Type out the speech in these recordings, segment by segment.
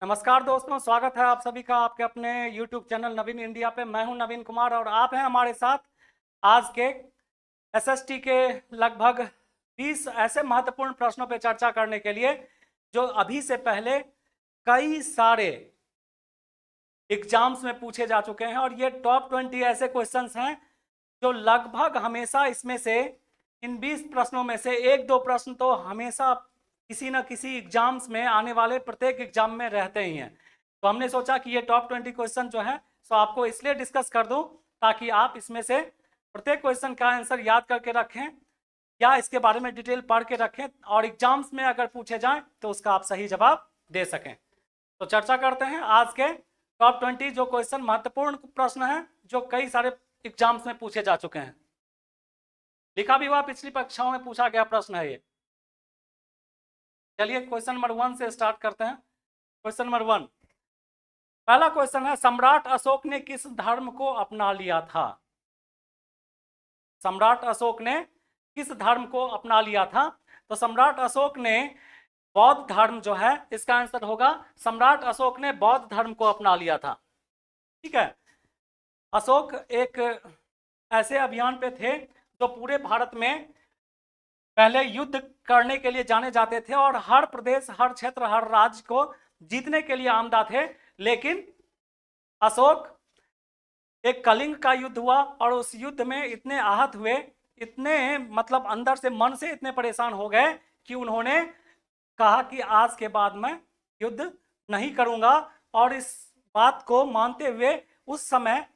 नमस्कार दोस्तों, स्वागत है आप सभी का आपके अपने YouTube चैनल नवीन इंडिया पे। मैं हूं नवीन कुमार और आप हैं हमारे साथ आज के एसएसटी के लगभग 20 ऐसे महत्वपूर्ण प्रश्नों पे चर्चा करने के लिए जो अभी से पहले कई सारे एग्जाम्स में पूछे जा चुके हैं। और ये टॉप 20 ऐसे क्वेश्चंस हैं जो लगभग हमेशा इसमें से इन 20 प्रश्नों में से एक दो प्रश्न तो हमेशा किसी न किसी एग्जाम्स में आने वाले प्रत्येक एग्जाम में रहते ही हैं। तो हमने सोचा कि ये टॉप 20 क्वेश्चन जो है सो आपको इसलिए डिस्कस कर दूं ताकि आप इसमें से प्रत्येक क्वेश्चन का आंसर याद करके रखें या इसके बारे में डिटेल पढ़ के रखें और एग्जाम्स में अगर पूछे जाएं तो उसका आप सही जवाब दे सकें। तो चर्चा करते हैं आज के टॉप 20 जो क्वेश्चन महत्वपूर्ण प्रश्न हैं जो कई सारे एग्जाम्स में पूछे जा चुके हैं। लिखा भी हुआ पिछली परीक्षाओं में पूछा गया प्रश्न है ये। चलिए क्वेश्चन नंबर 1 से स्टार्ट करते हैं। क्वेश्चन नंबर 1, पहला क्वेश्चन है, सम्राट अशोक ने किस धर्म को अपना लिया था? सम्राट अशोक ने किस धर्म को अपना लिया था? तो सम्राट अशोक ने बौद्ध धर्म जो है, इसका आंसर होगा सम्राट अशोक ने बौद्ध धर्म को अपना लिया था। ठीक है, अशोक एक ऐसे अभियान पे थे जो पूरे भारत में पहले युद्ध करने के लिए जाने जाते थे और हर प्रदेश, हर क्षेत्र, हर राज्य को जीतने के लिए आमदा थे। लेकिन अशोक, एक कलिंग का युद्ध हुआ और उस युद्ध में इतने आहत हुए, इतने मतलब अंदर से मन से इतने परेशान हो गए कि उन्होंने कहा कि आज के बाद मैं युद्ध नहीं करूंगा। और इस बात को मानते हुए उस समय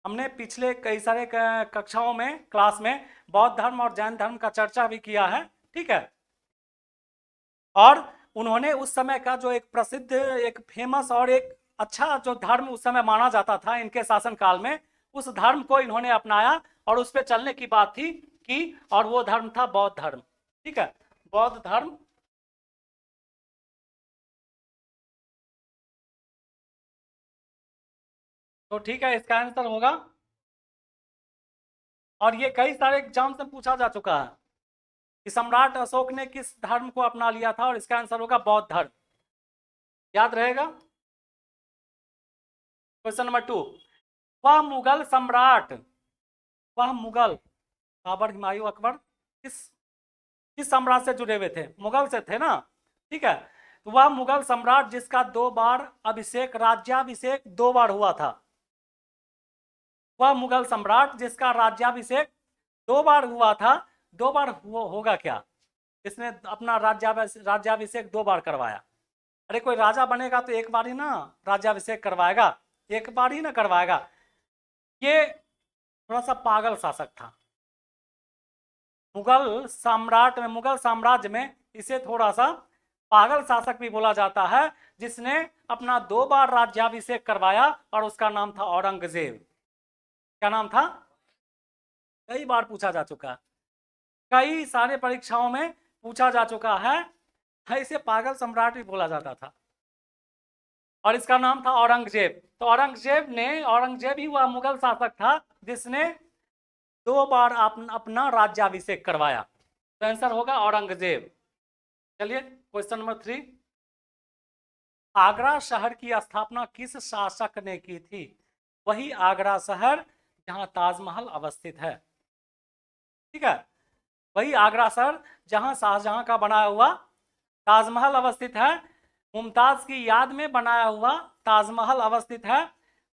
हमने पिछले कई सारे कक्षाओं में, क्लास में बौद्ध धर्म और जैन धर्म का चर्चा भी किया है। ठीक है, और उन्होंने उस समय का जो एक प्रसिद्ध, एक फेमस और एक अच्छा जो धर्म उस समय माना जाता था इनके शासन काल में, उस धर्म को इन्होंने अपनाया और उस पर चलने की बात थी कि, और वो धर्म था बौद्ध धर्म। ठीक है, बौद्ध धर्म। तो ठीक है, इसका आंसर होगा, और ये कई सारे एग्जाम से पूछा जा चुका है कि सम्राट अशोक ने किस धर्म को अपना लिया था, और इसका आंसर होगा बौद्ध धर्म। याद रहेगा। क्वेश्चन नंबर 2, वह मुगल सम्राट, वह मुगल बाबर, हुमायूं, अकबर किस किस साम्राज्य से जुड़े हुए थे? मुगल से थे ना। ठीक है, तो वह मुगल सम्राट जिसका 2 बार अभिषेक, राज्याभिषेक 2 बार हुआ था। वह मुगल सम्राट जिसका राज्याभिषेक 2 बार हुआ था। 2 बार होगा क्या? इसने अपना राज्याभिषेक 2 बार करवाया। अरे कोई राजा बनेगा तो एक बार ही ना राज्याभिषेक करवाएगा, एक बार ही ना करवाएगा। ये थोड़ा सा पागल शासक था। मुगल सम्राट में, मुगल साम्राज्य में इसे थोड़ा सा पागल शासक भी बोला जाता है, जिसने अपना 2 बार राज्याभिषेक करवाया और उसका नाम था औरंगजेब। क्या नाम था? कई बार पूछा जा चुका है, कई सारे परीक्षाओं में पूछा जा चुका है। इसे पागल सम्राट भी बोला जाता था और इसका नाम था औरंगजेब। तो औरंगजेब ही वह मुगल शासक था जिसने 2 बार अपना राज्याभिषेक करवाया। तो आंसर होगा औरंगजेब। चलिए क्वेश्चन नंबर 3, आगरा शहर की स्थापना किस शासक ने की थी? वही आगरा शहर जहां ताजमहल अवस्थित है। ठीक है, वही आगरा शहर जहां शाहजहां का बनाया हुआ ताजमहल अवस्थित है। मुमताज की याद में बनाया हुआ ताजमहल अवस्थित है।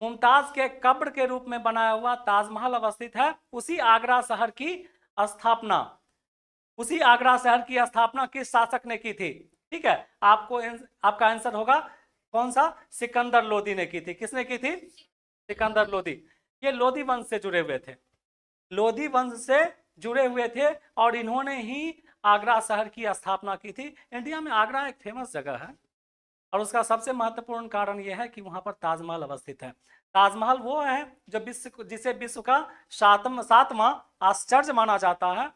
मुमताज के कब्र के रूप में बनाया हुआ ताजमहल अवस्थित है। उसी आगरा शहर की स्थापना, उसी आगरा शहर की स्थापना किस शासक ने की थी? ठीक है, आपका आंसर होगा कौन सा? सिकंदर लोदी ने की थी। किसने की थी? सिकंदर लोदी। ये लोदी वंश से जुड़े हुए थे, लोदी वंश से जुड़े हुए थे और इन्होंने ही आगरा शहर की स्थापना की थी। इंडिया में आगरा एक फेमस जगह है और उसका सबसे महत्वपूर्ण कारण यह है कि वहां पर ताजमहल अवस्थित है। ताजमहल वो है जो जिसे विश्व का सातवां आश्चर्य माना जाता है,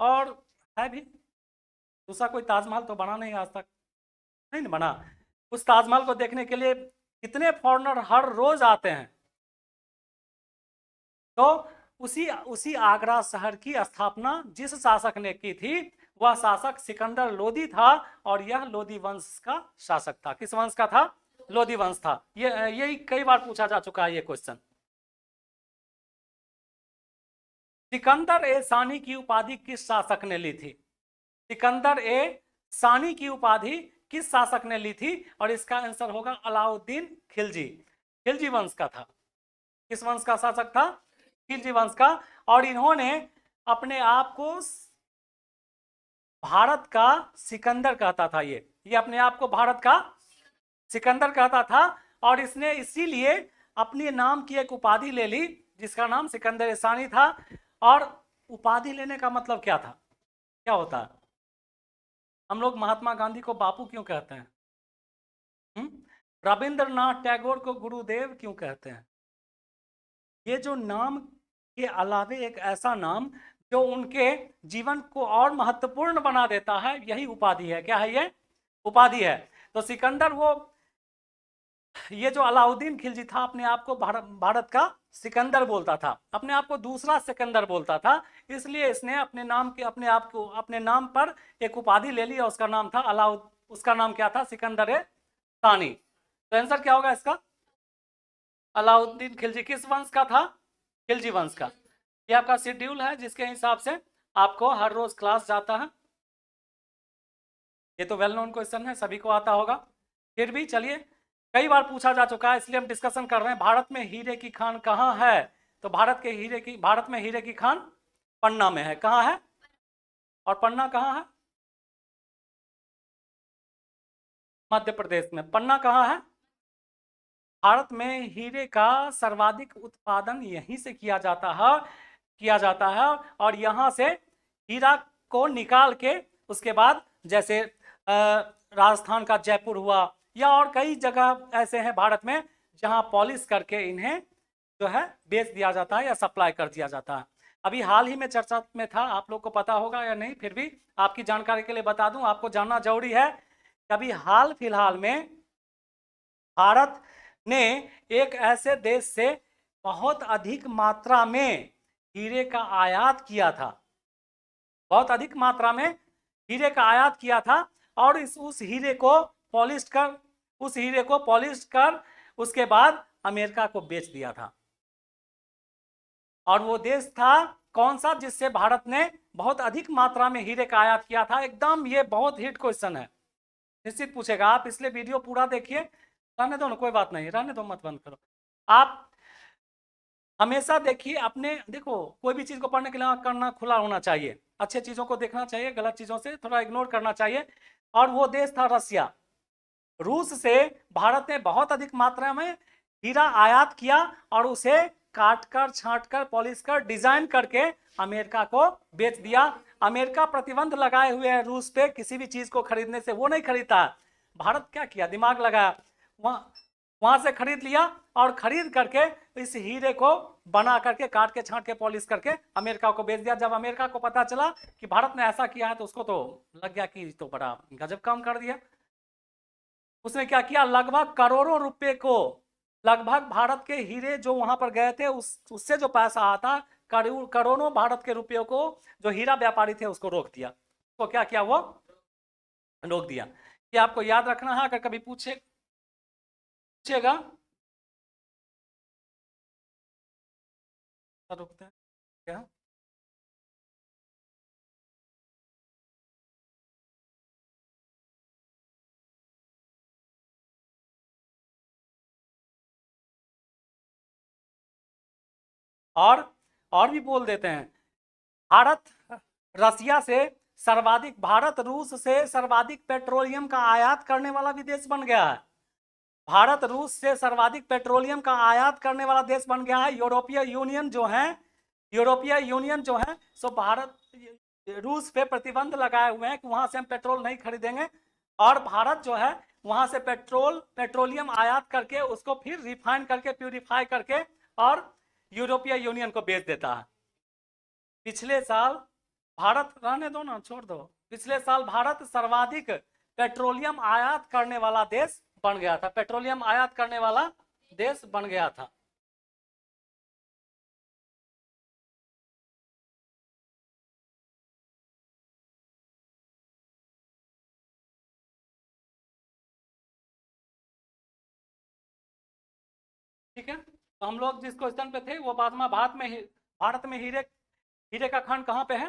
और है भी। दूसरा कोई ताजमहल तो बना नहीं आज तक, नहीं बना। उस ताजमहल को देखने के लिए कितने फॉरेनर हर रोज आते हैं। तो उसी आगरा शहर की स्थापना जिस शासक ने की थी वह शासक सिकंदर लोदी था, और यह लोदी वंश का शासक था। किस वंश का था? लोधी वंश था। यही कई बार पूछा जा चुका है ये क्वेश्चन। सिकंदर ए सानी की उपाधि किस शासक ने ली थी? सिकंदर ए सानी की उपाधि किस शासक ने ली थी? और इसका आंसर होगा अलाउद्दीन खिलजी। खिलजी वंश का था। किस वंश का शासक था? खिलजी वंश का। और इन्होंने अपने आप को भारत का सिकंदर कहता था। ये अपने आप को भारत का सिकंदर कहता था। और इसने इसीलिए अपने नाम की एक उपाधि ले ली जिसका नाम सिकंदर सानी था। और उपाधि लेने का मतलब क्या था, क्या होता है? हम लोग महात्मा गांधी को बापू क्यों कहते हैं? रविंद्रनाथ टैगोर को गुरुदेव क्यों कहते हैं? ये जो नाम के अलावे एक ऐसा नाम जो उनके जीवन को और महत्वपूर्ण बना देता है, यही उपाधि है। क्या है ये? उपाधि है। तो सिकंदर वो, ये जो अलाउद्दीन खिलजी था अपने आप को भारत का सिकंदर बोलता था, अपने आप को दूसरा सिकंदर बोलता था। इसलिए इसने अपने नाम के अपने आप को अपने नाम पर एक उपाधि ले ली और उसका नाम था उसका नाम क्या था? सिकंदर ए सानी। तो आंसर क्या होगा इसका? अलाउद्दीन खिलजी किस वंश का था? खिलजी वंश का। ये आपका शेड्यूल है जिसके हिसाब से आपको हर रोज क्लास जाता है। ये तो वेल नोन क्वेश्चन है, सभी को आता होगा। फिर भी चलिए, कई बार पूछा जा चुका है इसलिए हम डिस्कशन कर रहे हैं। भारत में हीरे की खान कहाँ है? तो भारत में हीरे की खान पन्ना में है। कहाँ है? और पन्ना कहाँ है? मध्य प्रदेश में। पन्ना कहाँ है? भारत में हीरे का सर्वाधिक उत्पादन यहीं से किया जाता है। और यहाँ से हीरा को निकाल के उसके बाद जैसे राजस्थान का जयपुर हुआ या और कई जगह ऐसे हैं भारत में जहाँ पॉलिश करके इन्हें जो है बेच दिया जाता है या सप्लाई कर दिया जाता है। अभी हाल ही में चर्चा में था, आप लोग को पता होगा या नहीं, फिर भी आपकी जानकारी के लिए बता दूं, आपको जानना जरूरी है। अभी हाल फिलहाल में भारत ने एक ऐसे देश से बहुत अधिक मात्रा में हीरे का आयात किया था। बहुत अधिक मात्रा में हीरे का आयात किया था। और उस हीरे को पॉलिश कर उसके बाद अमेरिका को बेच दिया था। और वो देश था कौन सा जिससे भारत ने बहुत अधिक मात्रा में हीरे का आयात किया था? एकदम ये बहुत हिट क्वेश्चन है, निश्चित पूछेगा। आप इसलिए वीडियो पूरा देखिए। रहने दो ना, कोई बात नहीं, रहने दो, मत बंद करो। आप हमेशा देखिए, अपने देखो कोई भी चीज को पढ़ने के लिए करना खुला होना चाहिए, अच्छे चीजों को देखना चाहिए, गलत चीजों से थोड़ा इग्नोर करना चाहिए। और वो देश था रसिया। रूस से भारत ने बहुत अधिक मात्रा में हीरा आयात किया और उसे काट कर छांट कर पॉलिश कर डिजाइन करके अमेरिका को बेच दिया। अमेरिका प्रतिबंध लगाए हुए है रूस पे, किसी भी चीज को खरीदने से वो नहीं खरीदता। भारत क्या किया? दिमाग लगाया, वहां से खरीद लिया और खरीद करके इस हीरे को बना करके काट के छांट के पॉलिश करके अमेरिका को बेच दिया। जब अमेरिका को पता चला कि भारत ने ऐसा किया है तो उसको तो लग गया कि तो बड़ा गजब काम कर दिया। उसने क्या किया? लगभग करोड़ों रुपए को, लगभग भारत के हीरे जो वहां पर गए थे उससे जो पैसा आता, करोड़ों भारत के रुपयों को जो हीरा व्यापारी थे उसको रोक दिया। तो क्या किया? वो रोक दिया। ये आपको याद रखना है, अगर कभी पूछेगा। रुकते हैं क्या? और भी बोल देते हैं। भारत रसिया से भारत रूस से सर्वाधिक पेट्रोलियम का आयात करने वाला भी देश बन गया है। भारत रूस से सर्वाधिक पेट्रोलियम का आयात करने वाला देश बन गया है। यूरोपीय यूनियन जो है सो भारत रूस पे प्रतिबंध लगाए हुए हैं कि वहां से हम पेट्रोल नहीं खरीदेंगे। और भारत जो है वहां से पेट्रोलियम आयात करके उसको फिर रिफाइन करके प्यूरिफाई करके और यूरोपीय यूनियन को बेच देता है। पिछले साल भारत, रहने दो ना, छोड़ दो, पिछले साल भारत सर्वाधिक पेट्रोलियम आयात करने वाला देश बन गया था। पेट्रोलियम आयात करने वाला देश बन गया था। ठीक है, तो हम लोग जिस क्वेश्चन पे थे वो बाद में भारत में हीरे हीरे का खान कहाँ पे है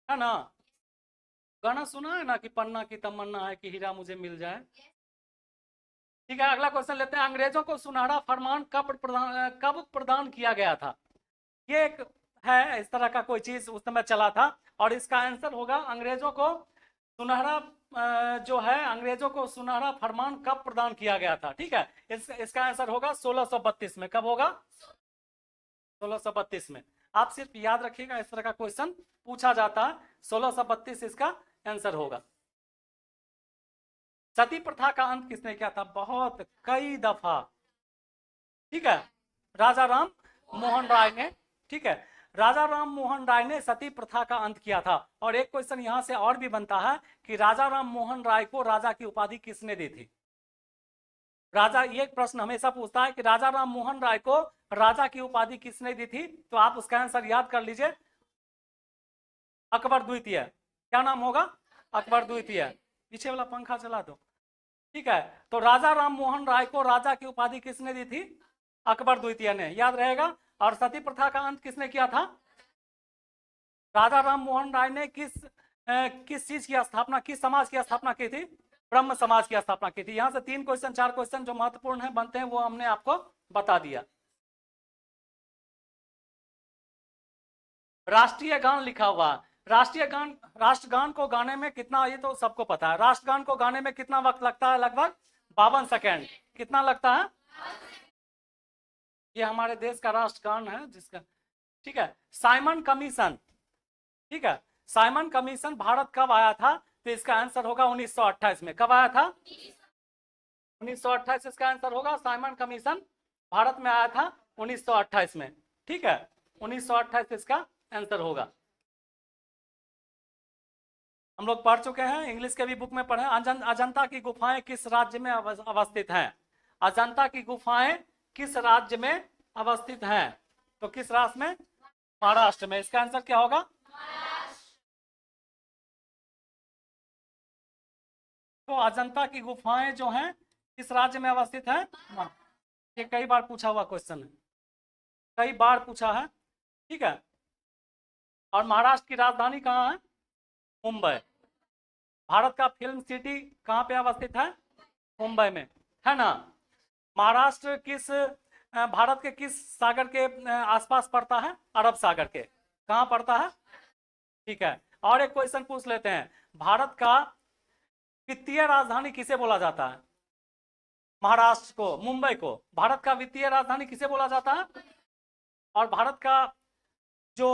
ना? गाना सुना है ना कि पन्ना की तमन्ना है कि हीरा मुझे मिल जाए। ठीक है, अगला क्वेश्चन लेते हैं। अंग्रेजों को सुनहरा फरमान कब प्रदान किया गया था? ये एक है, इस तरह का कोई चीज उस समय चला था, और इसका आंसर होगा अंग्रेजों को सुनहरा जो है, अंग्रेजों को सुनहरा फरमान कब प्रदान किया गया था? ठीक है, इसका आंसर होगा 1632 में। कब होगा? 1632 में। आप सिर्फ याद रखिएगा, इस तरह का क्वेश्चन पूछा जाता है, 1632 इसका आंसर होगा। सती प्रथा का अंत किसने किया था? बहुत कई दफा। ठीक है, राजा राम मोहन राय ने। ठीक है, राजा राम मोहन राय ने सती प्रथा का अंत किया था। और एक क्वेश्चन यहां से और भी बनता है कि राजा राम मोहन राय को राजा की उपाधि किसने दी थी? राजा, ये प्रश्न हमेशा पूछता है कि राजा राम मोहन राय को राजा की उपाधि किसने दी थी? तो आप उसका आंसर याद कर लीजिए, अकबर द्वितीय। क्या नाम होगा? अकबर द्वितीय। पीछे वाला पंखा चला दो। ठीक है, तो राजा राम मोहन राय को राजा की उपाधि किसने दी थी? अकबर द्वितीय ने, याद रहेगा। और सती प्रथा का अंत किसने किया था? राजा राम मोहन राय ने किस चीज की स्थापना, किस समाज की स्थापना की थी? ब्रह्म समाज की स्थापना की थी। यहां से 3 क्वेश्चन 4 क्वेश्चन जो महत्वपूर्ण है बनते हैं वो हमने आपको बता दिया। राष्ट्रीय गान लिखा हुआ। राष्ट्रगान को गाने में कितना, ये तो सबको पता है, राष्ट्रगान को गाने में कितना वक्त लगता है? लगभग 52 सेकेंड। कितना लगता है? ये हमारे देश का राष्ट्रगान है जिसका। ठीक है, साइमन कमीशन। ठीक है, साइमन कमीशन भारत कब आया था? तो इसका आंसर होगा 1928 में। कब आया था? 1928 इसका आंसर होगा। साइमन कमीशन भारत में आया था 1928 में। ठीक है, 1928 इसका आंसर होगा। हम लोग पढ़ चुके हैं, इंग्लिश के भी बुक में पढ़े। अजंता की गुफाएं किस राज्य में अवस्थित हैं? अजंता की गुफाएं किस राज्य में अवस्थित हैं? तो किस राज्य में? महाराष्ट्र में। इसका आंसर क्या होगा? तो अजंता की गुफाएं जो हैं किस राज्य में अवस्थित है? ये कई बार पूछा हुआ क्वेश्चन है, कई बार पूछा है। ठीक है, और महाराष्ट्र की राजधानी कहाँ है? मुंबई। भारत का फिल्म सिटी कहाँ पे अवस्थित है? मुंबई में, है ना? महाराष्ट्र भारत के किस सागर के आसपास पड़ता है? अरब सागर के। कहाँ पड़ता है? ठीक है, और एक क्वेश्चन पूछ लेते हैं। भारत का वित्तीय राजधानी किसे बोला जाता है? महाराष्ट्र को, मुंबई को भारत का वित्तीय राजधानी किसे बोला जाता है? और भारत का जो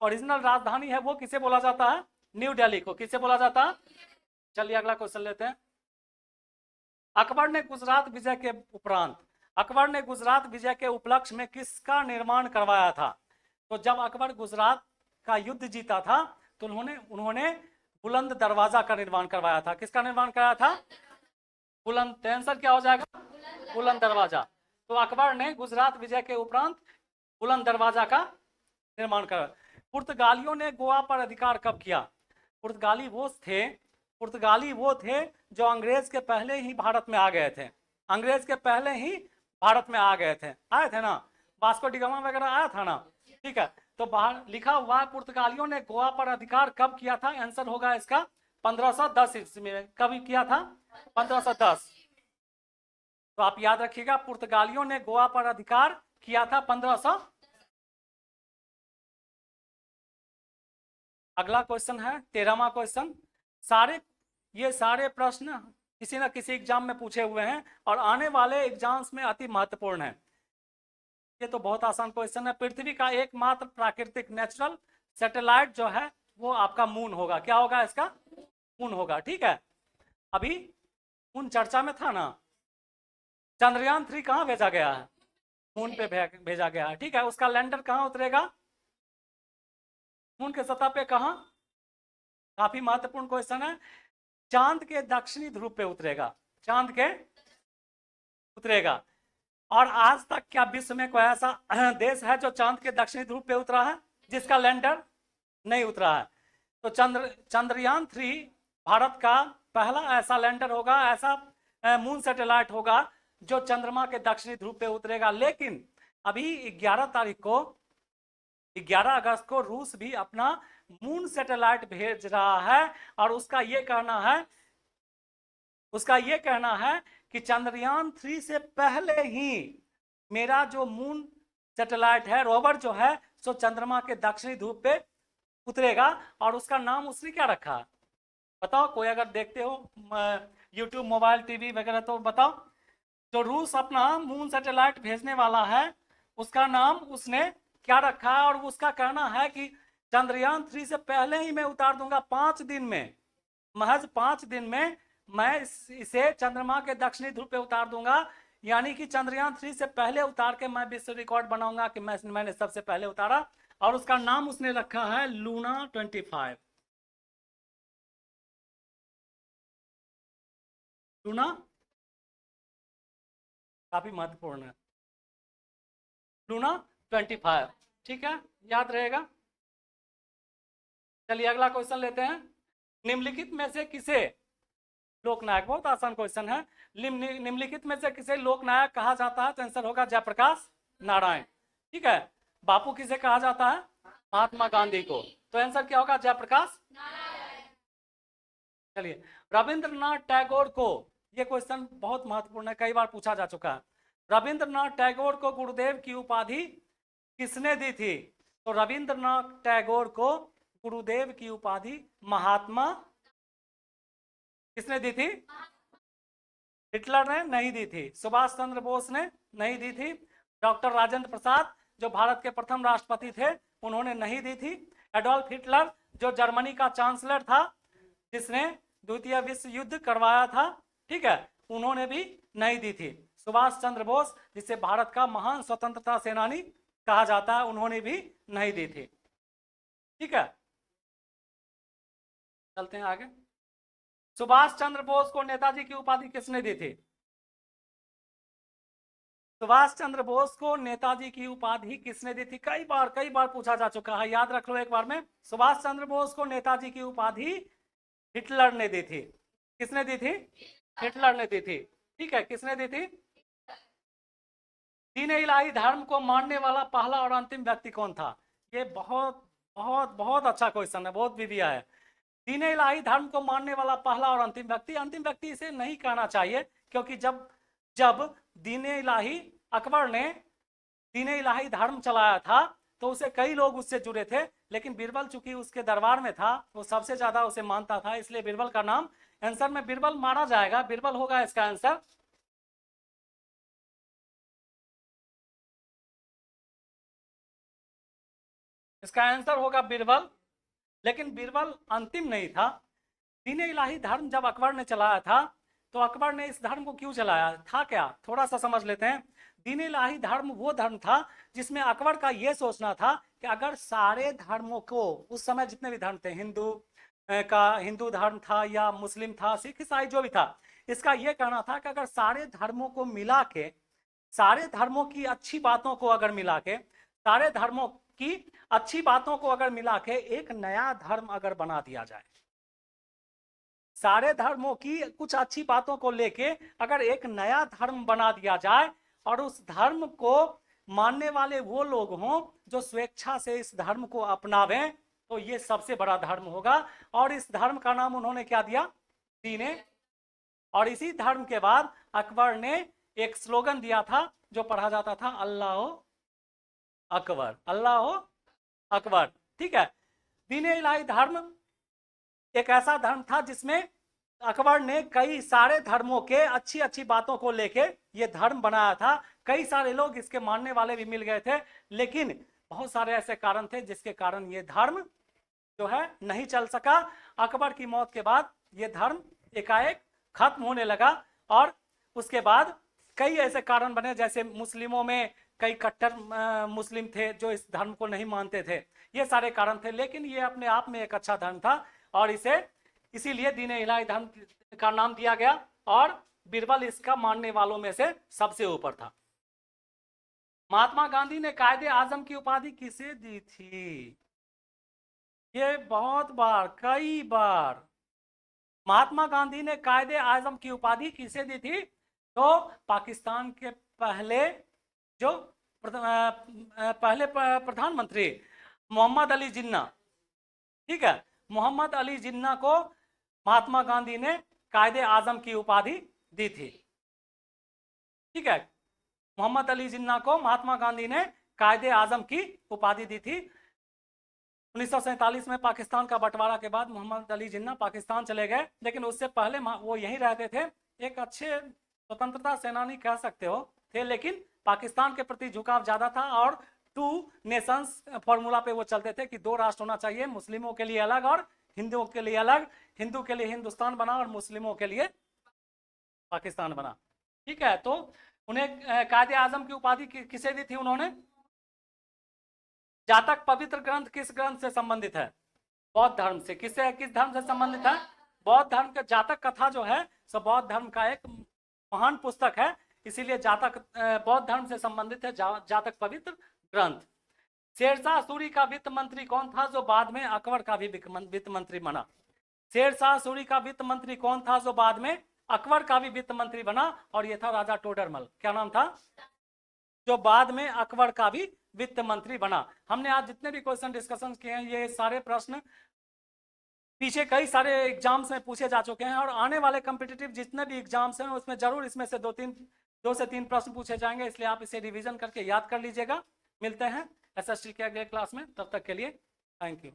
ओरिजिनल राजधानी है वो किसे बोला जाता है? न्यू दिल्ली को। किसे बोला जाता है? चलिए अगला क्वेश्चन लेते हैं। अकबर ने गुजरात विजय के उपरांत, अकबर ने गुजरात विजय के उपलक्ष्य में किसका निर्माण करवाया था? तो जब अकबर गुजरात का युद्ध जीता था तो उन्होंने उन्होंने बुलंद दरवाजा का निर्माण करवाया था। किसका निर्माण कराया था? बुलंद। आंसर क्या हो जाएगा? बुलंद दरवाजा। तो अकबर ने गुजरात विजय के उपरांत बुलंद दरवाजा का निर्माण करा। पुर्तगालियों ने गोवा पर अधिकार कब किया? पुर्तगाली पुर्तगाली वो थे जो अंग्रेज के पहले ही भारत में आ गए थे। अंग्रेज के पहले ही भारत में आ गए थे, आए थे ना? वास्को डिगामा वगैरह आया था ना? ठीक है, तो बाहर लिखा हुआ है पुर्तगालियों ने गोवा पर अधिकार कब किया था? आंसर होगा इसका 1510 ईस्वी में। कब किया था? 1510। तो आप याद रखिएगा, पुर्तगालियों ने गोवा पर अधिकार किया था 1500। अगला क्वेश्चन है 13वां क्वेश्चन। ये सारे प्रश्न किसी ना किसी एग्जाम में पूछे हुए हैं और आने वाले एग्जाम्स में अति महत्वपूर्ण है। ये तो बहुत आसान क्वेश्चन है। पृथ्वी का एकमात्र प्राकृतिक नेचुरल सैटेलाइट जो है वो आपका मून होगा। क्या होगा इसका? मून होगा। ठीक है, अभी मून चर्चा में था ना। चंद्रयान 3 कहाँ भेजा गया है? मून पे भेजा गया है। ठीक है, उसका लैंडर कहाँ उतरेगा? मून के सतह पे कहाँ? काफी महत्वपूर्ण क्वेश्चन है। चांद के दक्षिणी ध्रुव पे उतरेगा। चांद के उतरेगा। और आज तक क्या विश्व में कोई ऐसा देश है जो चांद के दक्षिणी ध्रुव पे उतरा है जिसका लैंडर नहीं उतरा है? तो चंद्रयान 3 भारत का पहला ऐसा लैंडर होगा, ऐसा मून सैटेलाइट होगा जो चंद्रमा के दक्षिणी ध्रुव पे उतरेगा। लेकिन अभी 11 तारीख को, 11 अगस्त को रूस भी अपना मून सैटेलाइट भेज रहा है और उसका ये कहना है कि चंद्रयान 3 से पहले ही मेरा जो मून सैटेलाइट है, रोवर जो है, सो चंद्रमा के दक्षिणी ध्रुव पे उतरेगा। और उसका नाम उसने क्या रखा है बताओ? कोई अगर देखते हो यूट्यूब, मोबाइल, टीवी वगैरह तो बताओ। जो रूस अपना मून सैटेलाइट भेजने वाला है उसका नाम उसने क्या रखा है? और उसका कहना है कि चंद्रयान 3 से पहले ही मैं उतार दूंगा, 5 दिन में, महज 5 दिन में मैं इसे चंद्रमा के दक्षिणी ध्रुव पे उतार दूंगा। यानी कि चंद्रयान 3 से पहले उतार के मैं विश्व रिकॉर्ड बनाऊंगा कि मैंने सबसे पहले उतारा। और उसका नाम उसने रखा है लूना 25। लूना काफी महत्वपूर्ण है, लूना 25। ठीक है, याद रहेगा। चलिए अगला क्वेश्चन लेते हैं। निम्नलिखित में से किसे लोकनायक, बहुत आसान क्वेश्चन है, निम्नलिखित में से किसे लोकनायक कहा जाता है? तो आंसर होगा जयप्रकाश नारायण। ठीक है। बापू किसे कहा जाता है? महात्मा गांधी को। तो आंसर क्या होगा? जयप्रकाश। चलिए, रविंद्रनाथ टैगोर को, यह क्वेश्चन बहुत महत्वपूर्ण है, कई बार पूछा जा चुका है। रविंद्रनाथ टैगोर को गुरुदेव की उपाधि किसने दी थी? तो रविंद्रनाथ टैगोर को गुरुदेव की उपाधि महात्मा किसने दी थी? हिटलर ने नहीं दी थी। सुभाष चंद्र बोस ने नहीं दी थी। डॉक्टर राजेंद्र प्रसाद जो भारत के प्रथम राष्ट्रपति थे उन्होंने नहीं दी थी। एडोल्फ हिटलर जो जर्मनी का चांसलर था, जिसने द्वितीय विश्व युद्ध करवाया था, ठीक है, उन्होंने भी नहीं दी थी। सुभाष चंद्र बोस जिसे भारत का महान स्वतंत्रता सेनानी कहा जाता है, उन्होंने भी नहीं दी थी। ठीक है, चलते हैं आगे। सुभाष चंद्र बोस को नेताजी की उपाधि किसने दी थी? सुभाष चंद्र बोस को नेताजी की उपाधि किसने दी थी? कई बार पूछा जा चुका है, याद रख लो एक बार में। सुभाष चंद्र बोस को नेताजी की उपाधि हिटलर ने दी थी। किसने दी थी? हिटलर ने दी थी। ठीक है, किसने दी थी? दीन इलाही धर्म को मानने वाला पहला और अंतिम व्यक्ति कौन था? ये बहुत बहुत बहुत अच्छा क्वेश्चन है, बहुत विधिया है। दीन इलाही धर्म को मानने वाला पहला और अंतिम व्यक्ति इसे नहीं कहना चाहिए, क्योंकि जब जब दीन इलाही अकबर ने दीन इलाही धर्म चलाया था तो उसे कई लोग उससे जुड़े थे, लेकिन बीरबल चूंकि उसके दरबार में था, वो सबसे ज्यादा उसे मानता था, इसलिए बीरबल का नाम आंसर में बीरबल माना जाएगा। बीरबल होगा इसका आंसर। इसका आंसर होगा बीरबल। लेकिन बीरबल अंतिम नहीं था। दीन इलाही धर्म जब अकबर ने चलाया था, तो अकबर ने इस धर्म को क्यों चलाया था, क्या थोड़ा सा समझ लेते हैं। दीन इलाही धर्म वो धर्म था जिसमें अकबर का ये सोचना था कि अगर सारे धर्मों को, उस समय जितने भी धर्म थे, हिंदू धर्म था या मुस्लिम था, सिख ईसाई जो भी था, इसका यह कहना था कि अगर सारे धर्मों को मिला के, सारे धर्मों की अच्छी बातों को अगर मिला के, सारे धर्मों की अच्छी बातों को अगर मिला के एक नया धर्म अगर बना दिया जाए, सारे धर्मों की कुछ अच्छी बातों को लेके अगर एक नया धर्म बना दिया जाए और उस धर्म को मानने वाले वो लोग हों जो स्वेच्छा से इस धर्म को अपनावें, तो ये सबसे बड़ा धर्म होगा। और इस धर्म का नाम उन्होंने क्या दिया? दीने। और इसी धर्म के बाद अकबर ने एक स्लोगन दिया था जो पढ़ा जाता था, अल्लाह अकबर, अल्लाह अकबर। ठीक है, दीन इलाही धर्म एक ऐसा धर्म था जिसमें अकबर ने कई सारे धर्मों के अच्छी अच्छी बातों को लेके ये धर्म बनाया था। कई सारे लोग इसके मानने वाले भी मिल गए थे, लेकिन बहुत सारे ऐसे कारण थे जिसके कारण ये धर्म जो है नहीं चल सका। अकबर की मौत के बाद ये धर्म एकाएक खत्म होने लगा। और उसके बाद कई ऐसे कारण बने, जैसे मुस्लिमों में कई कट्टर मुस्लिम थे जो इस धर्म को नहीं मानते थे, ये सारे कारण थे। लेकिन ये अपने आप में एक अच्छा धर्म था और इसे इसीलिए दीन इलाही धर्म का नाम दिया गया। और बीरबल इसका मानने वालों में से सबसे ऊपर था। महात्मा गांधी ने कायदे आजम की उपाधि किसे दी थी? ये बहुत बार, कई बार, महात्मा गांधी ने कायदे आजम की उपाधि किसे दी थी? तो पाकिस्तान के पहले जो पहले प्रधानमंत्री मोहम्मद अली जिन्ना, ठीक है, मोहम्मद अली जिन्ना को महात्मा गांधी ने कायदे आजम की उपाधि दी थी। ठीक है, मोहम्मद अली जिन्ना को महात्मा गांधी ने कायदे आजम की उपाधि दी थी। 1947 में पाकिस्तान का बंटवारा के बाद मोहम्मद अली जिन्ना पाकिस्तान चले गए, लेकिन उससे पहले वो यहीं रहते थे। एक अच्छे स्वतंत्रता सेनानी कह सकते हो थे, लेकिन पाकिस्तान के प्रति झुकाव ज्यादा था और टू नेशंस फॉर्मूला पे वो चलते थे कि दो राष्ट्र होना चाहिए, मुस्लिमों के लिए अलग और हिंदुओं के लिए अलग। हिंदू के लिए हिंदुस्तान बना और मुस्लिमों के लिए पाकिस्तान बना। ठीक है, तो उन्हें कायदे आजम की उपाधि किसे दी थी उन्होंने? जातक पवित्र ग्रंथ किस ग्रंथ से संबंधित है? बौद्ध धर्म से। किस धर्म से संबंधित है? बौद्ध धर्म का जातक कथा जो है सो बौद्ध धर्म का एक महान पुस्तक है, इसीलिए जातक बौद्ध धर्म से संबंधित है जातक पवित्र ग्रंथ। शेरशाह सूरी का वित्त मंत्री कौन था जो बाद में अकबर का भी वित्त मंत्री बना? शेरशाह सूरी का वित्त मंत्री कौन था जो बाद में अकबर का भी वित्त मंत्री बना? और यह था राजा टोडरमल। क्या नाम था? जो बाद में अकबर का भी वित्त मंत्री बना। हमने आज जितने भी क्वेश्चन डिस्कशन किए हैं ये सारे प्रश्न पीछे कई सारे एग्जाम्स में पूछे जा चुके हैं, और आने वाले कॉम्पिटिटिव जितने भी एग्जाम्स हैं उसमें जरूर इसमें से दो से तीन प्रश्न पूछे जाएंगे, इसलिए आप इसे रिवीजन करके याद कर लीजिएगा। मिलते हैं एसएसटी के अगले क्लास में, तब तक के लिए थैंक यू।